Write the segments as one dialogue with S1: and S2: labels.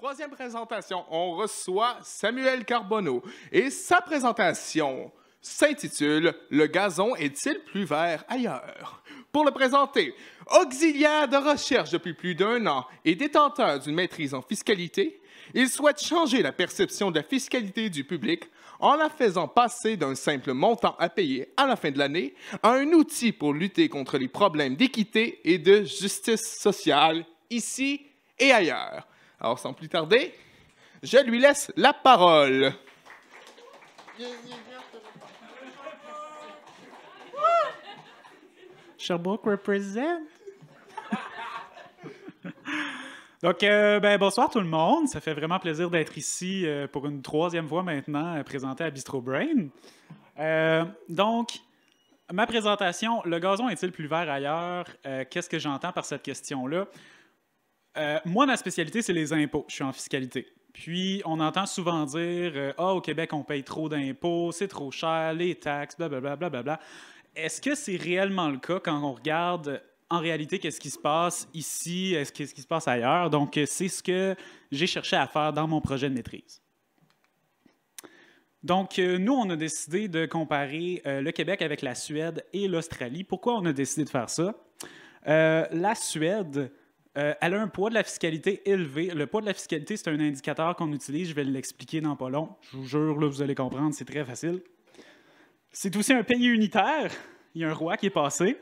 S1: troisième présentation, on reçoit Samuel Carbonneau et sa présentation s'intitule « Le gazon est-il plus vert ailleurs ?» Pour le présenter, auxiliaire de recherche depuis plus d'1 an et détenteur d'une maîtrise en fiscalité, il souhaite changer la perception de la fiscalité du public en la faisant passer d'un simple montant à payer à la fin de l'année à un outil pour lutter contre les problèmes d'équité et de justice sociale ici et ailleurs. Alors, sans plus tarder, je lui laisse la parole.
S2: Sherbrooke represent. Donc, bonsoir tout le monde. Ça fait vraiment plaisir d'être ici pour une troisième fois maintenant, présenté à Bistro Brain. Donc, ma présentation, le gazon est-il plus vert ailleurs? Qu'est-ce que j'entends par cette question-là? Moi, ma spécialité, c'est les impôts. Je suis en fiscalité. Puis, on entend souvent dire « Ah, au Québec, on paye trop d'impôts, c'est trop cher, les taxes, blablabla, blablabla. » Est-ce que c'est réellement le cas quand on regarde en réalité qu'est-ce qui se passe ici, qu'est-ce qui se passe ailleurs? Donc, c'est ce que j'ai cherché à faire dans mon projet de maîtrise. Donc, nous, on a décidé de comparer le Québec avec la Suède et l'Australie. Pourquoi on a décidé de faire ça? La Suède, elle a un poids de la fiscalité élevé. Le poids de la fiscalité, c'est un indicateur qu'on utilise. Je vais l'expliquer dans pas long. Je vous jure, là, vous allez comprendre, c'est très facile. C'est aussi un pays unitaire. Il y a un roi qui est passé.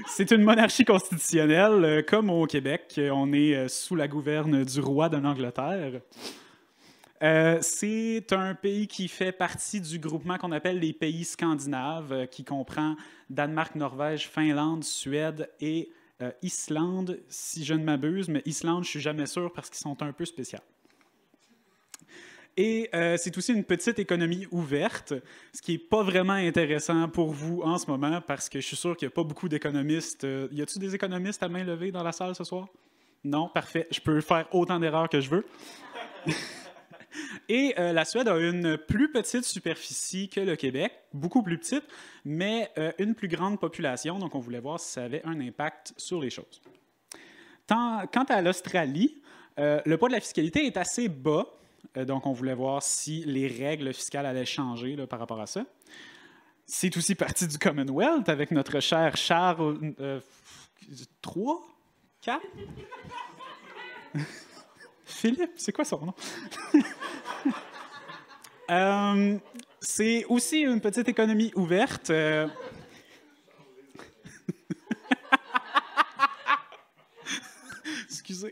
S2: C'est une monarchie constitutionnelle, comme au Québec. On est sous la gouverne du roi de l'Angleterre. C'est un pays qui fait partie du groupement qu'on appelle les pays scandinaves, qui comprend Danemark, Norvège, Finlande, Suède et Islande, si je ne m'abuse. Mais Islande, je ne suis jamais sûr parce qu'ils sont un peu spéciaux. Et c'est aussi une petite économie ouverte, ce qui n'est pas vraiment intéressant pour vous en ce moment, parce que je suis sûr qu'il n'y a pas beaucoup d'économistes. Y a-t-il des économistes à main levée dans la salle ce soir? Non? Parfait. Je peux faire autant d'erreurs que je veux. Et la Suède a une plus petite superficie que le Québec, beaucoup plus petite, mais une plus grande population. Donc, on voulait voir si ça avait un impact sur les choses. Quant à l'Australie, le poids de la fiscalité est assez bas. Donc, on voulait voir si les règles fiscales allaient changer là, par rapport à ça. C'est aussi partie du Commonwealth avec notre cher Charles 3? 4? Philippe, c'est quoi son nom? C'est aussi une petite économie ouverte. Excusez.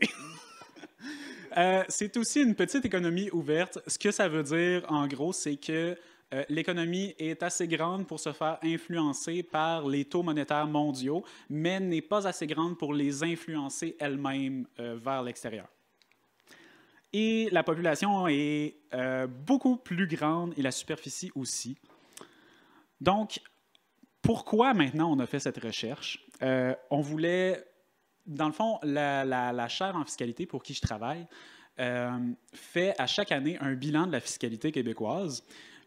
S2: C'est aussi une petite économie ouverte. Ce que ça veut dire, en gros, c'est que l'économie est assez grande pour se faire influencer par les taux monétaires mondiaux, mais n'est pas assez grande pour les influencer elle-même vers l'extérieur. Et la population est beaucoup plus grande et la superficie aussi. Donc, pourquoi maintenant on a fait cette recherche? On voulait... Dans le fond, la chaire en fiscalité pour qui je travaille fait à chaque année un bilan de la fiscalité québécoise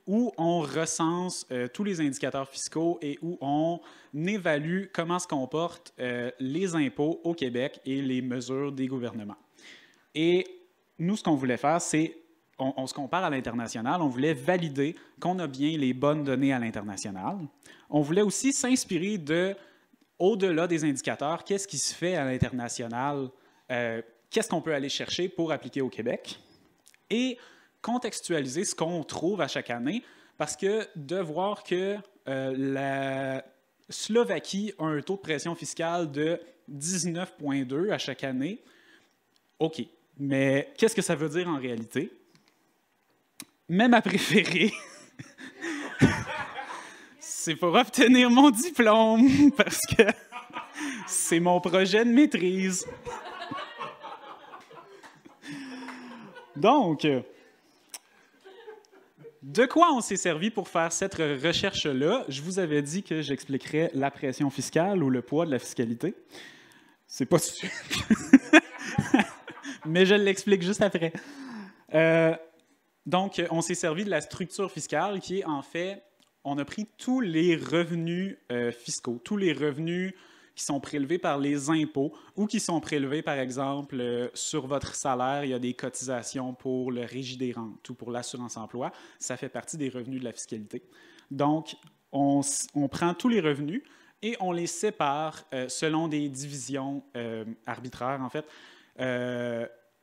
S2: où on recense tous les indicateurs fiscaux et où on évalue comment se comportent les impôts au Québec et les mesures des gouvernements. Et nous, ce qu'on voulait faire, c'est, on se compare à l'international, on voulait valider qu'on a bien les bonnes données à l'international. On voulait aussi s'inspirer de... Au-delà des indicateurs, qu'est-ce qui se fait à l'international? Qu'est-ce qu'on peut aller chercher pour appliquer au Québec? Et contextualiser ce qu'on trouve à chaque année, parce que de voir que la Slovaquie a un taux de pression fiscale de 19,2 à chaque année, OK, mais qu'est-ce que ça veut dire en réalité? Mais ma préférée... c'est pour obtenir mon diplôme, parce que c'est mon projet de maîtrise. Donc, de quoi on s'est servi pour faire cette recherche-là? Je vous avais dit que j'expliquerais la pression fiscale ou le poids de la fiscalité. C'est pas sûr. Mais je l'explique juste après. Donc, on s'est servi de la structure fiscale qui est en fait... On a pris tous les revenus fiscaux, tous les revenus qui sont prélevés par les impôts ou qui sont prélevés, par exemple, sur votre salaire. Il y a des cotisations pour le Régie des rentes ou pour l'assurance-emploi. Ça fait partie des revenus de la fiscalité. Donc, on prend tous les revenus et on les sépare selon des divisions arbitraires, en fait.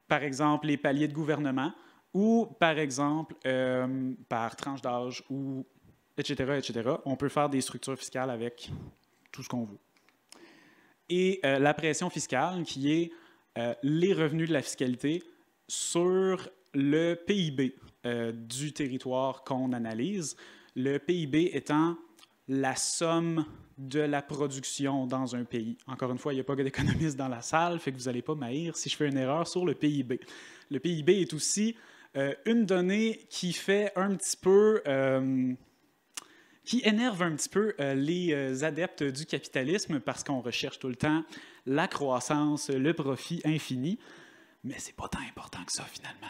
S2: Par exemple, les paliers de gouvernement ou, par exemple, par tranche d'âge ou etc., etc. On peut faire des structures fiscales avec tout ce qu'on veut. Et la pression fiscale, qui est les revenus de la fiscalité sur le PIB du territoire qu'on analyse. Le PIB étant la somme de la production dans un pays. Encore une fois, il n'y a pas d'économiste dans la salle, fait que vous n'allez pas m'haïr si je fais une erreur sur le PIB. Le PIB est aussi une donnée qui fait un petit peu... qui énerve un petit peu les adeptes du capitalisme parce qu'on recherche tout le temps la croissance, le profit infini, mais c'est pas tant important que ça finalement.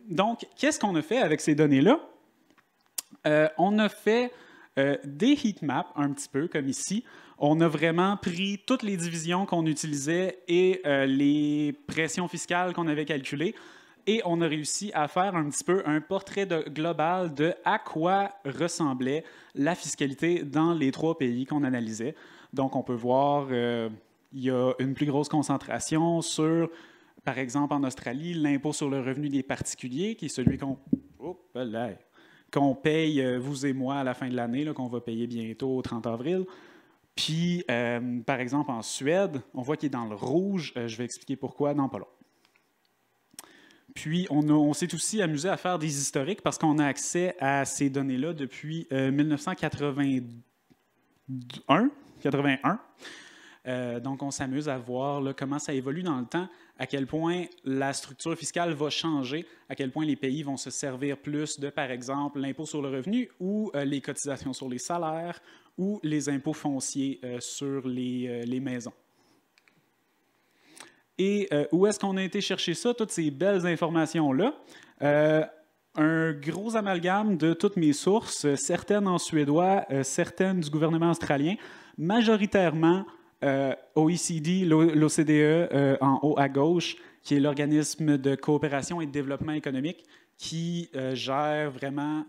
S2: Donc, qu'est-ce qu'on a fait avec ces données-là? On a fait des heatmaps un petit peu comme ici. On a vraiment pris toutes les divisions qu'on utilisait et les pressions fiscales qu'on avait calculées. Et on a réussi à faire un petit peu un portrait global de à quoi ressemblait la fiscalité dans les 3 pays qu'on analysait. Donc, on peut voir, il y a une plus grosse concentration sur, par exemple, en Australie, l'impôt sur le revenu des particuliers, qui est celui qu'on paye, vous et moi, à la fin de l'année, qu'on va payer bientôt au 30 avril. Puis, par exemple, en Suède, on voit qu'il est dans le rouge. Je vais expliquer pourquoi dans pas long. Puis, on s'est aussi amusé à faire des historiques parce qu'on a accès à ces données-là depuis 1981. Donc, on s'amuse à voir là, comment ça évolue dans le temps, à quel point la structure fiscale va changer, à quel point les pays vont se servir plus de, par exemple, l'impôt sur le revenu ou les cotisations sur les salaires ou les impôts fonciers sur les maisons. Et où est-ce qu'on a été chercher ça, toutes ces belles informations-là? Un gros amalgame de toutes mes sources, certaines en suédois, certaines du gouvernement australien, majoritairement OECD, l'OCDE en haut à gauche, qui est l'organisme de coopération et de développement économique, qui gère vraiment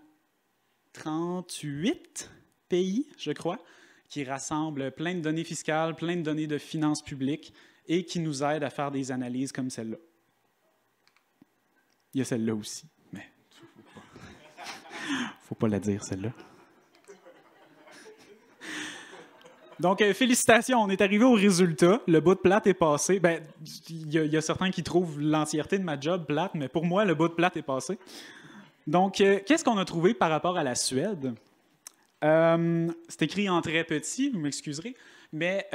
S2: 38 pays, je crois, qui rassemble plein de données fiscales, plein de données de finances publiques, et qui nous aide à faire des analyses comme celle-là. Il y a celle-là aussi, mais faut pas la dire, celle-là. Donc, félicitations, on est arrivé au résultat. Le bout de plate est passé. Ben, il y a certains qui trouvent l'entièreté de ma job plate, mais pour moi, le bout de plate est passé. Donc, qu'est-ce qu'on a trouvé par rapport à la Suède? C'est écrit en très petit, vous m'excuserez. Mais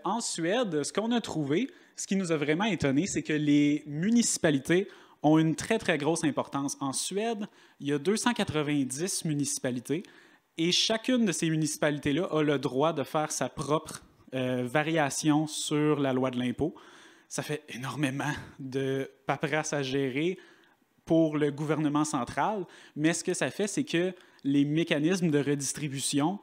S2: en Suède, ce qu'on a trouvé, ce qui nous a vraiment étonné, c'est que les municipalités ont une très, très grosse importance. En Suède, il y a 290 municipalités et chacune de ces municipalités-là a le droit de faire sa propre variation sur la loi de l'impôt. Ça fait énormément de paperasse à gérer pour le gouvernement central, mais ce que ça fait, c'est que les mécanismes de redistribution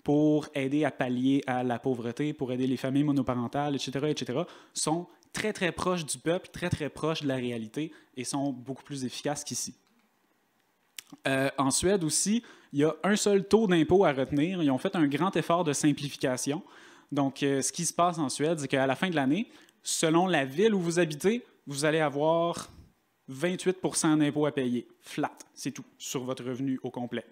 S2: pour aider à pallier à la pauvreté, pour aider les familles monoparentales, etc., sont très, très proches du peuple, très, très proches de la réalité et sont beaucoup plus efficaces qu'ici. En Suède aussi, il y a un seul taux d'impôt à retenir. Ils ont fait un grand effort de simplification. Donc, ce qui se passe en Suède, c'est qu'à la fin de l'année, selon la ville où vous habitez, vous allez avoir 28 % d'impôt à payer, flat, c'est tout, sur votre revenu au complet.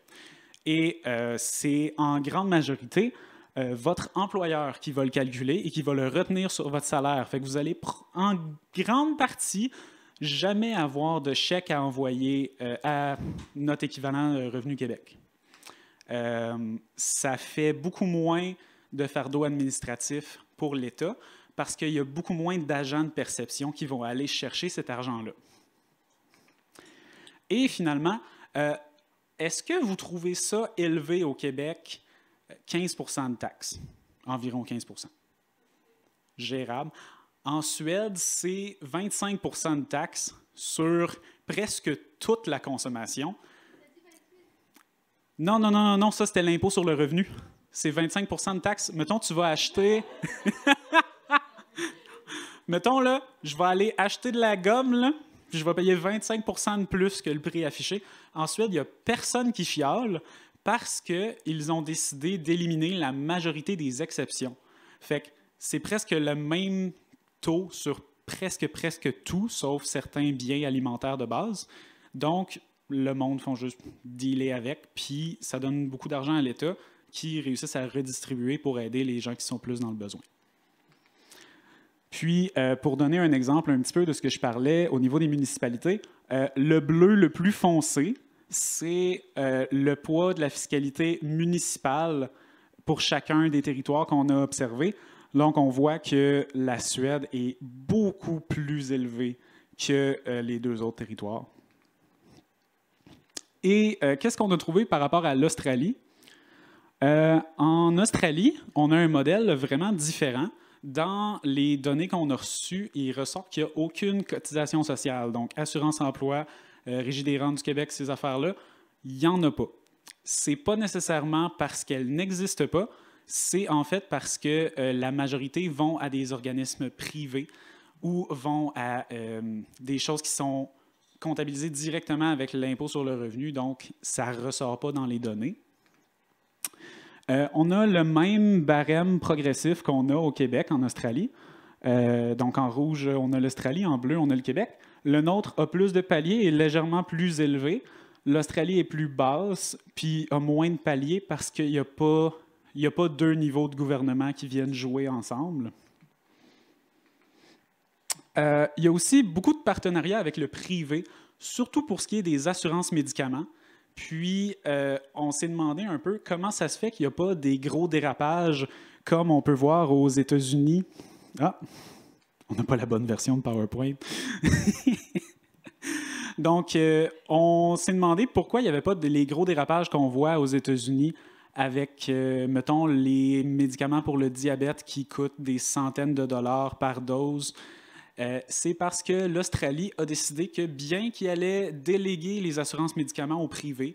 S2: Et c'est en grande majorité votre employeur qui va le calculer et qui va le retenir sur votre salaire. Fait que vous allez, en grande partie, jamais avoir de chèque à envoyer à notre équivalent Revenu Québec. Ça fait beaucoup moins de fardeau administratif pour l'État parce qu'il y a beaucoup moins d'agents de perception qui vont aller chercher cet argent-là. Et finalement, est-ce que vous trouvez ça élevé au Québec, 15 % de taxes, environ 15 %? Gérable. En Suède, c'est 25 % de taxes sur presque toute la consommation. Non, ça c'était l'impôt sur le revenu. c'est 25 de taxes. Mettons, tu vas acheter... Mettons, là, je vais aller acheter de la gomme, là, puis je vais payer 25 de plus que le prix affiché. Ensuite, il n'y a personne qui chiale parce qu'ils ont décidé d'éliminer la majorité des exceptions. Fait que c'est presque le même taux sur presque tout, sauf certains biens alimentaires de base. Donc, le monde font juste dealer avec, puis ça donne beaucoup d'argent à l'État qui réussissent à redistribuer pour aider les gens qui sont plus dans le besoin. Puis, pour donner un exemple un petit peu de ce que je parlais au niveau des municipalités, le bleu le plus foncé, c'est le poids de la fiscalité municipale pour chacun des territoires qu'on a observés. Donc, on voit que la Suède est beaucoup plus élevée que les deux autres territoires. Et qu'est-ce qu'on a trouvé par rapport à l'Australie? En Australie, on a un modèle vraiment différent. Dans les données qu'on a reçues, il ressort qu'il n'y a aucune cotisation sociale. Donc, assurance-emploi, Régie des rentes du Québec, ces affaires-là, il n'y en a pas. Ce n'est pas nécessairement parce qu'elles n'existent pas, c'est en fait parce que la majorité vont à des organismes privés ou vont à des choses qui sont comptabilisées directement avec l'impôt sur le revenu, donc ça ne ressort pas dans les données. On a le même barème progressif qu'on a au Québec, en Australie. Donc, en rouge, on a l'Australie, en bleu, on a le Québec. Le nôtre a plus de paliers et est légèrement plus élevé. L'Australie est plus basse, puis a moins de paliers parce qu'il n'y a pas deux niveaux de gouvernement qui viennent jouer ensemble. Il y a aussi beaucoup de partenariats avec le privé, surtout pour ce qui est des assurances médicaments. Puis, on s'est demandé un peu comment ça se fait qu'il n'y a pas des gros dérapages comme on peut voir aux États-Unis. Ah, on n'a pas la bonne version de PowerPoint. Donc, on s'est demandé pourquoi il n'y avait pas les gros dérapages qu'on voit aux États-Unis avec, mettons, les médicaments pour le diabète qui coûtent des centaines de dollars par dose. C'est parce que l'Australie a décidé que bien qu'il allait déléguer les assurances médicaments au privé,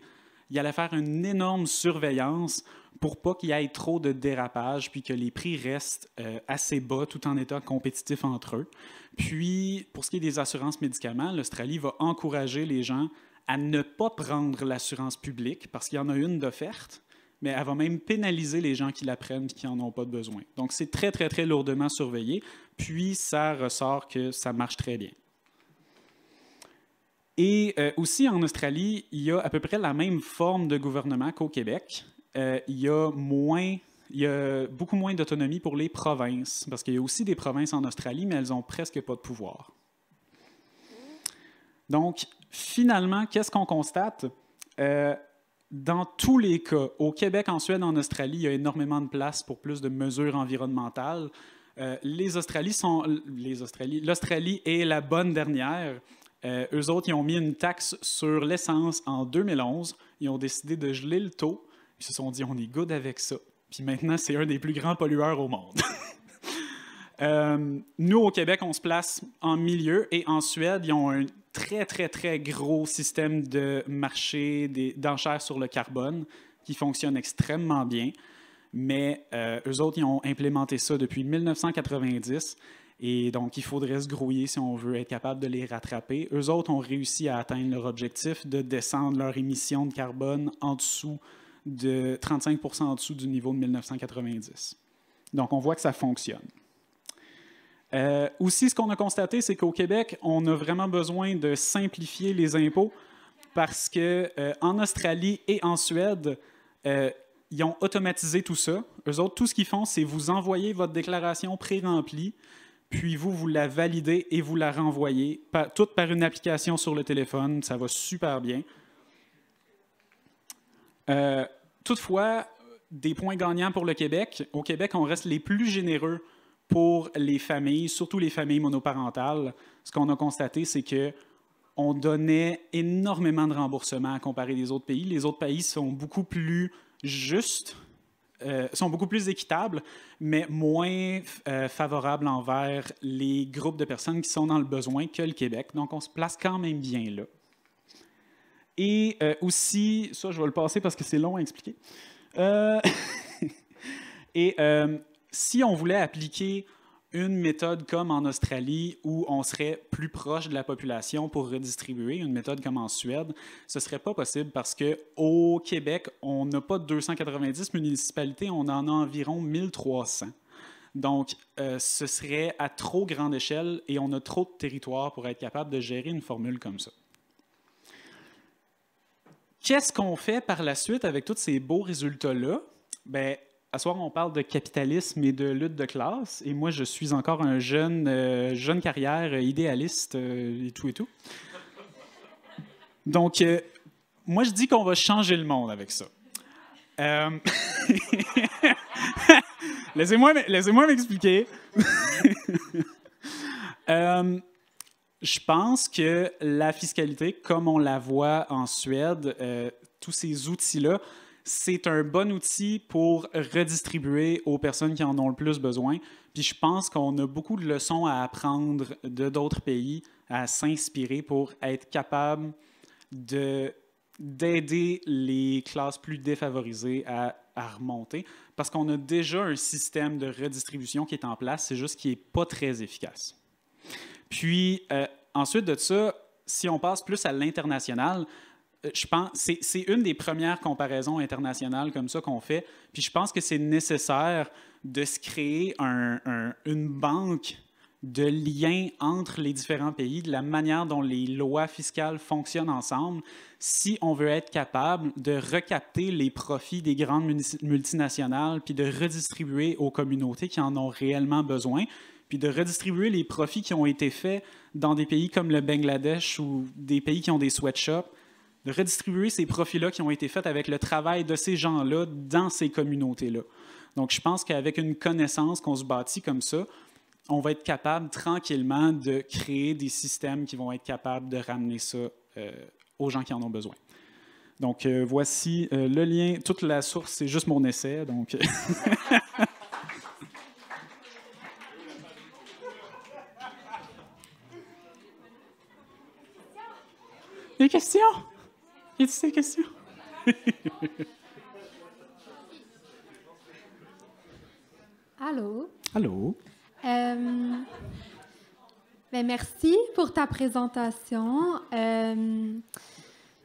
S2: il allait faire une énorme surveillance pour pas qu'il y ait trop de dérapage puis que les prix restent assez bas tout en étant compétitifs entre eux. Puis, pour ce qui est des assurances médicaments, l'Australie va encourager les gens à ne pas prendre l'assurance publique parce qu'il y en a une d'offerte, mais elle va même pénaliser les gens qui la prennent et qui n'en ont pas de besoin. Donc, c'est très, très, très lourdement surveillé. Puis, ça ressort que ça marche très bien. Et aussi, en Australie, il y a à peu près la même forme de gouvernement qu'au Québec. Il y a beaucoup moins d'autonomie pour les provinces, parce qu'il y a aussi des provinces en Australie, mais elles n'ont presque pas de pouvoir. Donc, finalement, qu'est-ce qu'on constate? Dans tous les cas, au Québec, en Suède, en Australie, il y a énormément de place pour plus de mesures environnementales. L'Australie est la bonne dernière. Eux autres, ils ont mis une taxe sur l'essence en 2011. Ils ont décidé de geler le taux. Ils se sont dit, on est good avec ça. Puis maintenant, c'est un des plus grands pollueurs au monde. Nous, au Québec, on se place en milieu. Et en Suède, ils ont un très, très, très gros système de marché d'enchères sur le carbone qui fonctionne extrêmement bien. Mais eux autres, ils ont implémenté ça depuis 1990. Et donc, il faudrait se grouiller si on veut être capable de les rattraper. Eux autres ont réussi à atteindre leur objectif de descendre leur émission de carbone en dessous de 35 % en dessous du niveau de 1990. Donc, on voit que ça fonctionne. Aussi, ce qu'on a constaté, c'est qu'au Québec, on a vraiment besoin de simplifier les impôts parce qu'en Australie et en Suède, ils ont automatisé tout ça. Eux autres, tout ce qu'ils font, c'est vous envoyer votre déclaration pré-remplie, puis vous la validez et vous la renvoyez, toute par une application sur le téléphone. Ça va super bien. Toutefois, des points gagnants pour le Québec. Au Québec, on reste les plus généreux pour les familles, surtout les familles monoparentales. Ce qu'on a constaté, c'est qu'on donnait énormément de remboursements à comparer des autres pays. Les autres pays sont beaucoup plus justes, sont beaucoup plus équitables, mais moins favorables envers les groupes de personnes qui sont dans le besoin que le Québec. Donc, on se place quand même bien là. Et aussi, ça, je vais le passer parce que c'est long à expliquer. Et si on voulait appliquer une méthode comme en Australie où on serait plus proche de la population pour redistribuer, une méthode comme en Suède, ce ne serait pas possible parce qu'au Québec, on n'a pas 290 municipalités, on en a environ 1300. Donc, ce serait à trop grande échelle et on a trop de territoire pour être capable de gérer une formule comme ça. Qu'est-ce qu'on fait par la suite avec tous ces beaux résultats-là? Bien, à ce soir, on parle de capitalisme et de lutte de classe. Et moi, je suis encore un jeune carrière idéaliste et tout et tout. Donc, moi, je dis qu'on va changer le monde avec ça. Laissez-moi m'expliquer. Je pense que la fiscalité, comme on la voit en Suède, tous ces outils-là, c'est un bon outil pour redistribuer aux personnes qui en ont le plus besoin. Puis je pense qu'on a beaucoup de leçons à apprendre de d'autres pays, à s'inspirer pour être capable d'aider les classes plus défavorisées à remonter. Parce qu'on a déjà un système de redistribution qui est en place, c'est juste qu'il n'est pas très efficace. Puis ensuite de ça, si on passe plus à l'international, je pense c'est une des premières comparaisons internationales comme ça qu'on fait. Puis je pense que c'est nécessaire de se créer une banque de liens entre les différents pays, de la manière dont les lois fiscales fonctionnent ensemble, si on veut être capable de recapter les profits des grandes multinationales, puis de redistribuer aux communautés qui en ont réellement besoin, puis de redistribuer les profits qui ont été faits dans des pays comme le Bangladesh ou des pays qui ont des sweatshops, de redistribuer ces profits-là qui ont été faits avec le travail de ces gens-là dans ces communautés-là. Donc, je pense qu'avec une connaissance qu'on se bâtit comme ça, on va être capable tranquillement de créer des systèmes qui vont être capables de ramener ça aux gens qui en ont besoin. Donc, voici le lien. Toute la source, c'est juste mon essai. Donc... Des questions? Y a-t-il des questions?
S3: Allô?
S2: Allô?
S3: Ben merci pour ta présentation. Je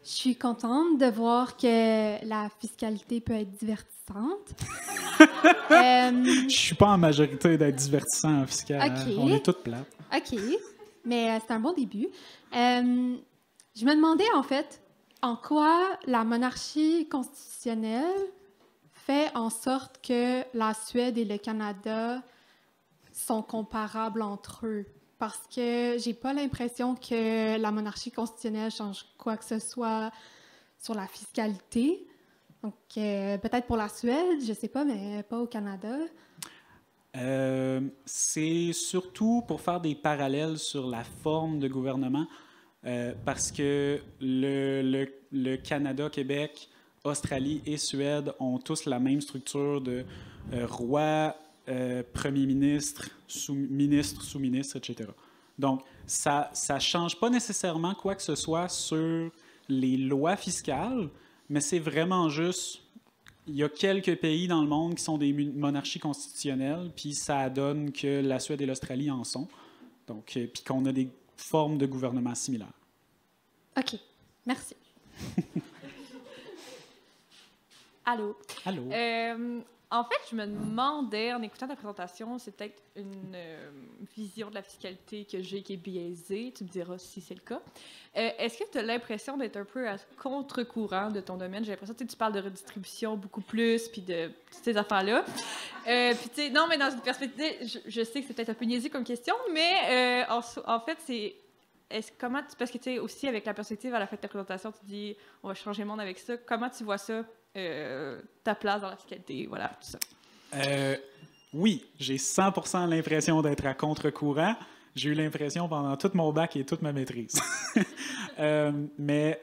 S3: suis contente de voir que la fiscalité peut être divertissante.
S2: Je suis pas en majorité d'être divertissant en fiscal.
S3: Okay.
S2: On est toutes plates.
S3: OK, mais c'est un bon début. Je me demandais en fait en quoi la monarchie constitutionnelle fait en sorte que la Suède et le Canada sont comparables entre eux. Parce que j'ai pas l'impression que la monarchie constitutionnelle change quoi que ce soit sur la fiscalité. Donc, peut-être pour la Suède, je sais pas, mais pas au Canada.
S2: C'est surtout pour faire des parallèles sur la forme de gouvernement, parce que le Canada, Québec, Australie et Suède ont tous la même structure de roi, premier ministre, sous-ministre, etc. Donc, ça ne change pas nécessairement quoi que ce soit sur les lois fiscales, mais c'est vraiment juste... Il y a quelques pays dans le monde qui sont des monarchies constitutionnelles, puis ça donne que la Suède et l'Australie en sont. Donc, puis qu'on a des formes de gouvernement similaires.
S3: OK. Merci.
S4: Allô?
S2: Allô?
S4: En fait, je me demandais, en écoutant ta présentation, c'est peut-être une vision de la fiscalité que j'ai qui est biaisée. Tu me diras si c'est le cas. Est-ce que tu as l'impression d'être un peu à contre-courant de ton domaine? J'ai l'impression que tu parles de redistribution beaucoup plus, puis de toutes ces affaires-là. Puis, tu sais, non, mais dans une perspective, je sais que c'est peut-être un peu niaiseux comme question, mais en fait, c'est... Comment parce que tu sais, aussi avec la perspective à la fin de ta présentation, tu dis on va changer le monde avec ça. Comment tu vois ça, ta place dans la fiscalité, voilà, tout ça?
S2: Oui, j'ai 100% l'impression d'être à contre-courant. J'ai eu l'impression pendant tout mon bac et toute ma maîtrise. Mais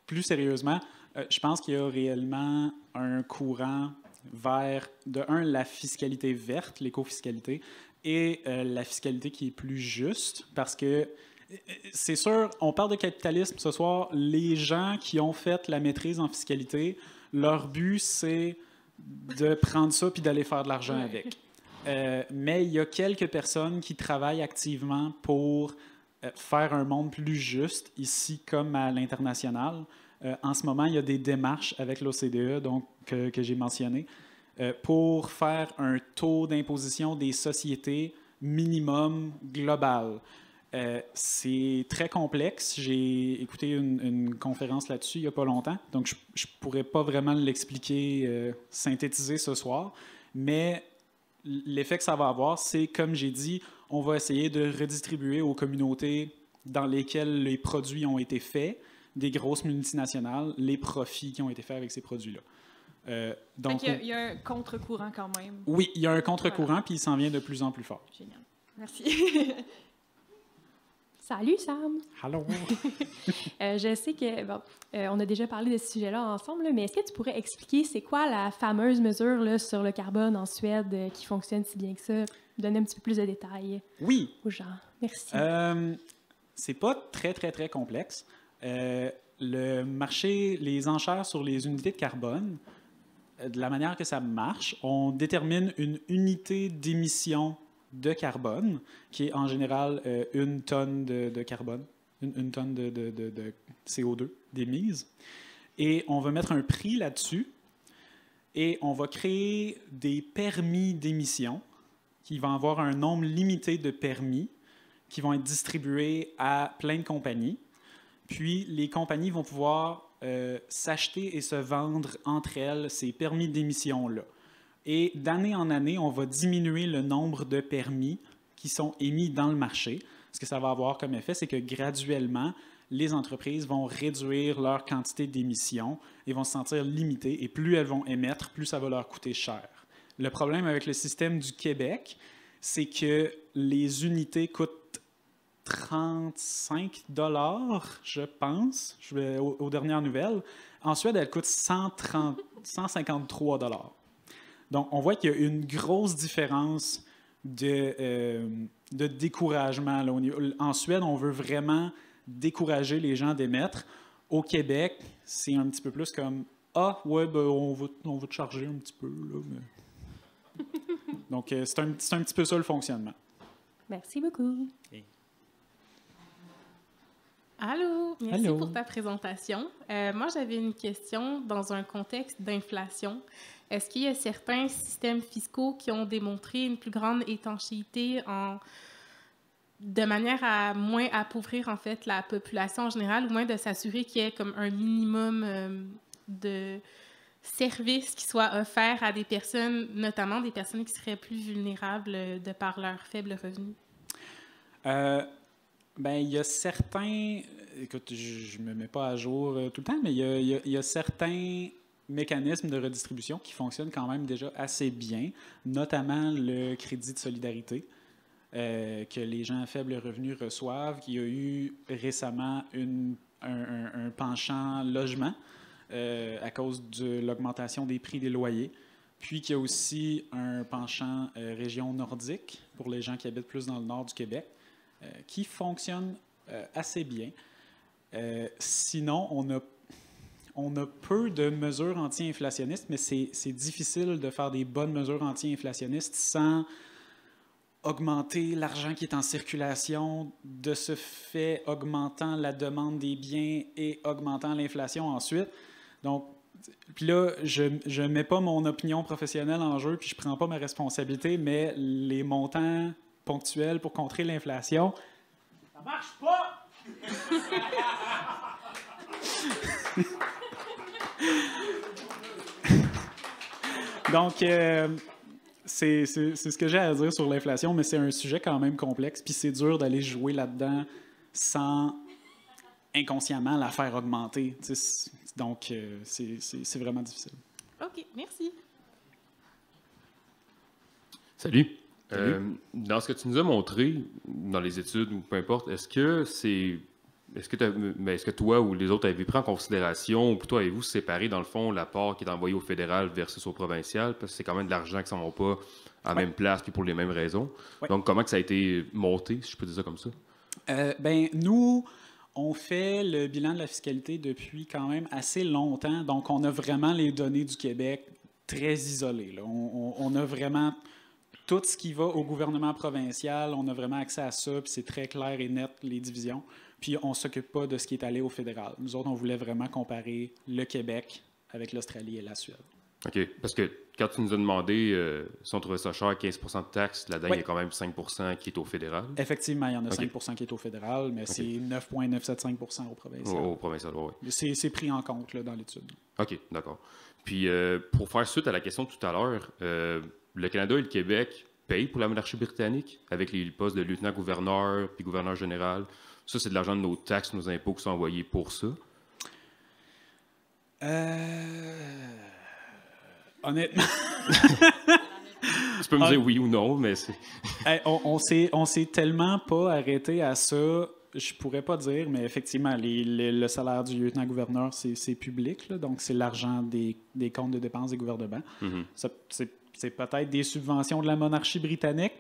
S2: plus sérieusement, je pense qu'il y a réellement un courant vers, de un, la fiscalité verte, l'éco-fiscalité, et la fiscalité qui est plus juste, parce que c'est sûr, on parle de capitalisme ce soir. Les gens qui ont fait la maîtrise en fiscalité, leur but, c'est de prendre ça puis d'aller faire de l'argent avec. Mais il y a quelques personnes qui travaillent activement pour faire un monde plus juste, ici comme à l'international. En ce moment, il y a des démarches avec l'OCDE donc, que j'ai mentionné pour faire un taux d'imposition des sociétés minimum global. C'est très complexe. J'ai écouté une conférence là-dessus il n'y a pas longtemps, donc je ne pourrais pas vraiment l'expliquer, synthétiser ce soir, mais l'effet que ça va avoir, c'est, comme j'ai dit, on va essayer de redistribuer aux communautés dans lesquelles les produits ont été faits, des grosses multinationales, les profits qui ont été faits avec ces produits-là.
S4: Donc, il y a un contre-courant quand même.
S2: Oui, il y a un contre-courant, puis il s'en vient de plus en plus fort.
S4: Génial. Merci.
S5: Salut Sam!
S2: Allô!
S5: Je sais que on a déjà parlé de ce sujet-là ensemble, mais est-ce que tu pourrais expliquer c'est quoi la fameuse mesure là, sur le carbone en Suède qui fonctionne si bien que ça? Donner un petit peu plus de détails aux gens. Merci.
S2: C'est pas très, très, très complexe. Le marché, les enchères sur les unités de carbone, de la manière que ça marche, on détermine une unité d'émission de carbone, qui est en général une tonne de carbone, une tonne de CO2 d'émise. Et on va mettre un prix là-dessus et on va créer des permis d'émission qui vont avoir un nombre limité de permis qui vont être distribués à plein de compagnies. Puis les compagnies vont pouvoir s'acheter et se vendre entre elles ces permis d'émission-là. Et d'année en année, on va diminuer le nombre de permis qui sont émis dans le marché. Ce que ça va avoir comme effet, c'est que graduellement, les entreprises vont réduire leur quantité d'émissions et vont se sentir limitées. Et plus elles vont émettre, plus ça va leur coûter cher. Le problème avec le système du Québec, c'est que les unités coûtent 35 $, je pense, aux dernières nouvelles. En Suède, elles coûtent 153 $. Donc, on voit qu'il y a une grosse différence de découragement. Là. En Suède, on veut vraiment décourager les gens d'émettre. Au Québec, c'est un petit peu plus comme « Ah, ouais, ben, on va te charger un petit peu. » là, mais... Donc, c'est un petit peu ça le fonctionnement.
S5: Merci beaucoup.
S2: Okay.
S6: Allô, merci
S2: Allô.
S6: pour ta présentation. Moi, j'avais une question dans un contexte d'inflation. Est-ce qu'il y a certains systèmes fiscaux qui ont démontré une plus grande étanchéité de manière à moins appauvrir en fait la population en général, ou moins de s'assurer qu'il y ait comme un minimum de services qui soient offerts à des personnes, notamment des personnes qui seraient plus vulnérables de par leurs faibles revenus?
S2: Ben, il y a certains... Écoute, je ne me mets pas à jour tout le temps, mais il y a certains mécanismes de redistribution qui fonctionnent quand même déjà assez bien, notamment le crédit de solidarité que les gens à faible revenu reçoivent, qui a eu récemment un penchant logement à cause de l'augmentation des prix des loyers, puis qu'il y a aussi un penchant région nordique pour les gens qui habitent plus dans le nord du Québec, qui fonctionne assez bien. Sinon, on a peu de mesures anti-inflationnistes, mais c'est difficile de faire des bonnes mesures anti-inflationnistes sans augmenter l'argent qui est en circulation, de ce fait augmentant la demande des biens et augmentant l'inflation ensuite. Donc, puis là, je ne mets pas mon opinion professionnelle en jeu, puis je ne prends pas ma responsabilité, mais les montants ponctuels pour contrer l'inflation, ça ne marche pas! Donc, c'est ce que j'ai à dire sur l'inflation, mais c'est un sujet quand même complexe, puis c'est dur d'aller jouer là-dedans sans inconsciemment la faire augmenter. Donc, c'est vraiment difficile.
S6: OK, merci.
S7: Salut. Dans ce que tu nous as montré, dans les études ou peu importe, est-ce que toi ou les autres avez pris en considération, ou plutôt avez-vous séparé dans le fond l'apport qui est envoyé au fédéral versus au provincial, parce que c'est quand même de l'argent qui ne s'en va pas à la même place puis pour les mêmes raisons. Ouais. Donc, comment que ça a été monté, si je peux dire ça comme ça?
S2: Ben, nous, on fait le bilan de la fiscalité depuis quand même assez longtemps. Donc, on a vraiment les données du Québec très isolé. Là. On a vraiment tout ce qui va au gouvernement provincial, on a vraiment accès à ça, puis c'est très clair et net, les divisions. Puis on ne s'occupe pas de ce qui est allé au fédéral. Nous autres, on voulait vraiment comparer le Québec avec l'Australie et la Suède.
S7: OK. Parce que quand tu nous as demandé si on trouvait ça cher, 15 de taxes, là-dedans, il y a quand même 5 qui est au fédéral.
S2: Effectivement, il y en a 5 qui est au fédéral, mais c'est 9,975 au provincial.
S7: Au provincial, oui.
S2: C'est pris en compte là, dans l'étude.
S7: OK, d'accord. Puis, pour faire suite à la question de tout à l'heure, le Canada et le Québec payent pour la monarchie britannique avec les postes de lieutenant-gouverneur puis gouverneur général. Ça, c'est de l'argent de nos taxes, nos impôts qui sont envoyés pour ça.
S2: Honnêtement.
S7: Tu peux me dire oui ou non, mais c'est...
S2: Hey, on s'est tellement pas arrêté à ça, je pourrais pas dire, mais effectivement, le salaire du lieutenant-gouverneur, c'est public, là, donc c'est l'argent des comptes de dépenses des gouvernements.
S7: Mm-hmm.
S2: C'est peut-être des subventions de la monarchie britannique,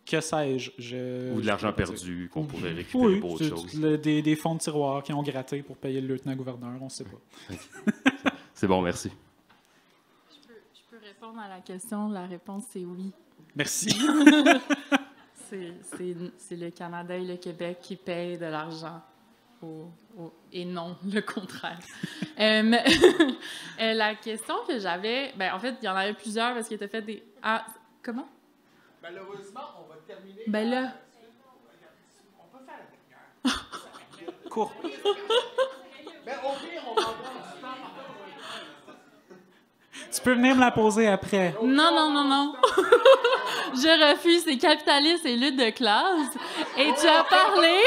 S2: que sais-je.
S7: Ou de l'argent perdu qu'on pourrait récupérer pour autre chose.
S2: Des fonds de tiroir qui ont gratté pour payer le lieutenant-gouverneur, on ne sait pas.
S7: C'est bon, merci.
S8: Je peux répondre à la question. La réponse, c'est oui.
S2: Merci.
S8: C'est le Canada et le Québec qui payent de l'argent et non le contraire. La question que j'avais, en fait, il y en avait plusieurs parce qu'il était fait des... Ah, comment?
S1: Malheureusement, on va terminer.
S8: Là...
S1: On peut faire la dernière.
S2: Court.
S1: Au pire, on va avoir du temps.
S2: Tu peux venir me la poser après.
S8: Non. Je refuse, c'est capitaliste et lutte de classe. Et tu as parlé.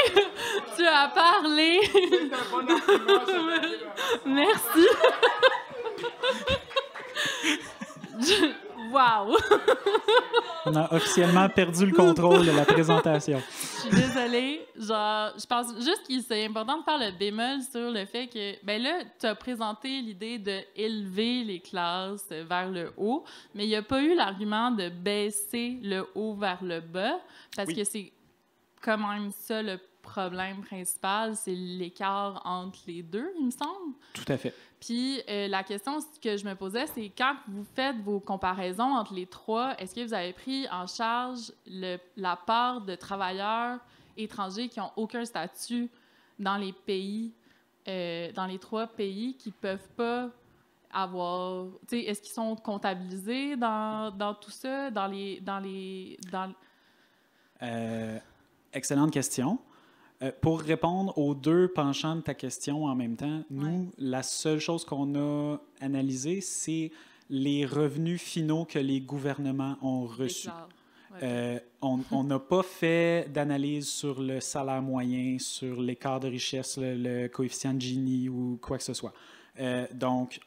S1: C'est un bon argument.
S8: Merci. Wow!
S2: On a officiellement perdu le contrôle de la présentation.
S8: Je suis désolée. Je pense juste que c'est important de faire le bémol sur le fait que, là, tu as présenté l'idée d'élever les classes vers le haut, mais il n'y a pas eu l'argument de baisser le haut vers le bas, parce que c'est quand même ça le problème principal, c'est l'écart entre les deux, il me semble.
S2: Tout à fait.
S8: Puis la question que je me posais, c'est quand vous faites vos comparaisons entre les trois, est-ce que vous avez pris en charge la part de travailleurs étrangers qui n'ont aucun statut dans les pays, dans les trois pays qui ne peuvent pas avoir... Est-ce qu'ils sont comptabilisés dans tout ça,
S2: Excellente question. Pour répondre aux deux penchants de ta question en même temps, nous, la seule chose qu'on a analysée, c'est les revenus finaux que les gouvernements ont reçus. On n'a pas fait d'analyse sur le salaire moyen, sur l'écart de richesse, le coefficient de Gini ou quoi que ce soit. Donc,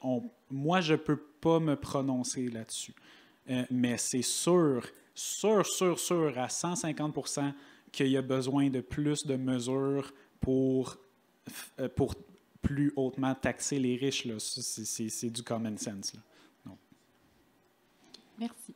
S2: moi, je ne peux pas me prononcer là-dessus. Mais c'est sûr, à 150% qu'il y a besoin de plus de mesures pour plus hautement taxer les riches. Là. C'est du common sense. Là.
S8: Merci.